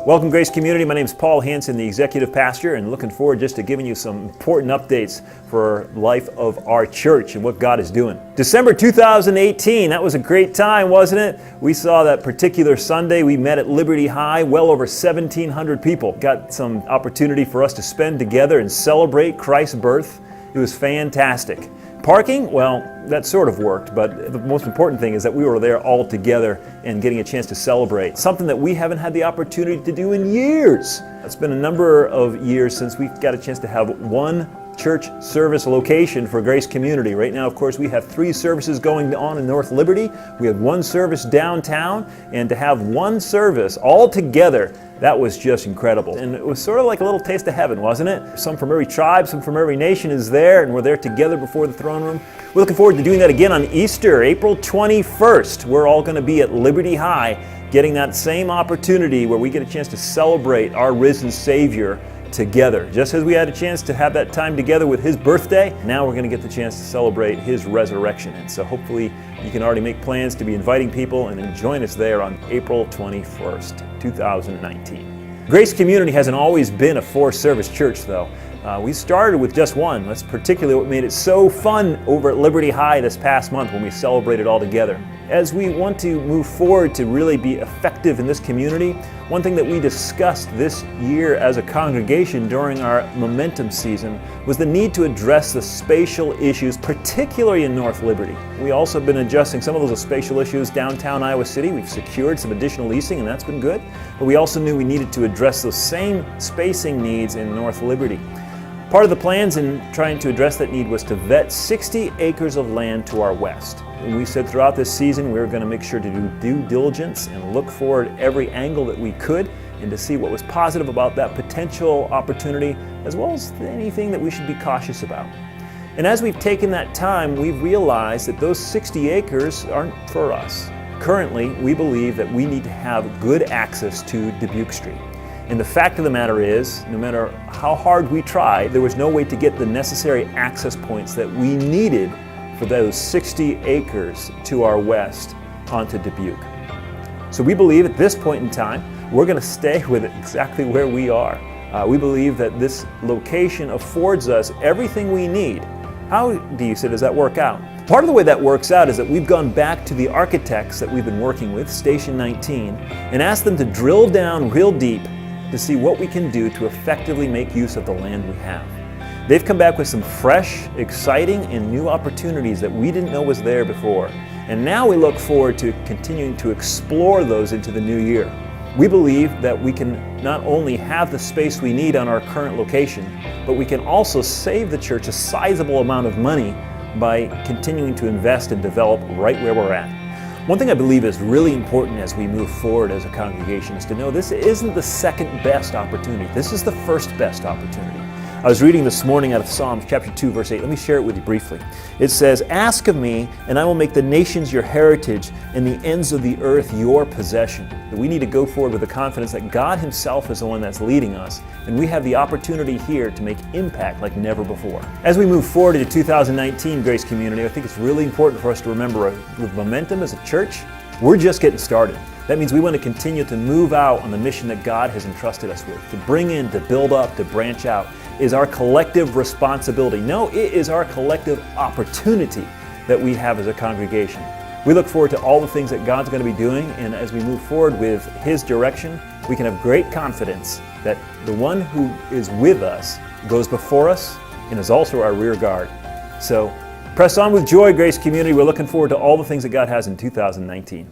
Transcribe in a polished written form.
Welcome, Grace Community. My name is Paul Hansen, the Executive Pastor, and looking forward just to giving you some important updates for life of our church and what God is doing. December 2018, that was a great time, wasn't it? We saw that particular Sunday. We met at Liberty High, well over 1,700 people. Got some opportunity for us to spend together and celebrate Christ's birth. It was fantastic. Parking, well, that sort of worked, but the most important thing is that we were there all together and getting a chance to celebrate. Something that we haven't had the opportunity to do in years. It's been a number of years since we got a chance to have one church service location for Grace Community. Right now, of course, we have 3 services going on in North Liberty. We have 1 service downtown, and to have 1 service all together, that was just incredible. And it was sort of like a little taste of heaven, wasn't it? Some from every tribe, some from every nation is there, and we're there together before the throne room. We're looking forward to doing that again on Easter, April 21st. We're all going to be at Liberty High, getting that same opportunity where we get a chance to celebrate our risen Savior together. Just as we had a chance to have that time together with His birthday, now we're going to get the chance to celebrate His resurrection. And so hopefully you can already make plans to be inviting people and then join us there on April 21st, 2019. Grace Community hasn't always been a 4-service church though. We started with just 1. That's particularly what made it so fun over at Liberty High this past month when we celebrated all together. As we want to move forward to really be effective in this community, one thing that we discussed this year as a congregation during our Momentum season was the need to address the spatial issues, particularly in North Liberty. We also have been adjusting some of those spatial issues downtown Iowa City. We've secured some additional leasing, and that's been good. But we also knew we needed to address those same spacing needs in North Liberty. Part of the plans in trying to address that need was to vet 60 acres of land to our west. And we said throughout this season we were going to make sure to do due diligence and look forward at every angle that we could and to see what was positive about that potential opportunity, as well as anything that we should be cautious about. And as we've taken that time, we've realized that those 60 acres aren't for us. Currently, we believe that we need to have good access to Dubuque Street. And the fact of the matter is, no matter how hard we tried, there was no way to get the necessary access points that we needed for those 60 acres to our west onto Dubuque. So we believe at this point in time, we're going to stay with it exactly where we are. We believe that this location affords us everything we need. How do you say, does that work out? Part of the way that works out is that we've gone back to the architects that we've been working with, Station 19, and asked them to drill down real deep to see what we can do to effectively make use of the land we have. They've come back with some fresh, exciting, and new opportunities that we didn't know was there before. And now we look forward to continuing to explore those into the new year. We believe that we can not only have the space we need on our current location, but we can also save the church a sizable amount of money by continuing to invest and develop right where we're at. One thing I believe is really important as we move forward as a congregation is to know this isn't the second best opportunity. This is the first best opportunity. I was reading this morning out of Psalms chapter 2, verse 8. Let me share it with you briefly. It says, "Ask of me, and I will make the nations your heritage and the ends of the earth your possession." We need to go forward with the confidence that God Himself is the one that's leading us, and we have the opportunity here to make impact like never before. As we move forward into 2019, Grace Community, I think it's really important for us to remember with Momentum as a church, we're just getting started. That means we want to continue to move out on the mission that God has entrusted us with. To bring in, to build up, to branch out is our collective responsibility. No, it is our collective opportunity that we have as a congregation. We look forward to all the things that God's going to be doing, and as we move forward with His direction, we can have great confidence that the one who is with us goes before us and is also our rear guard. So press on with joy, Grace Community. We're looking forward to all the things that God has in 2019.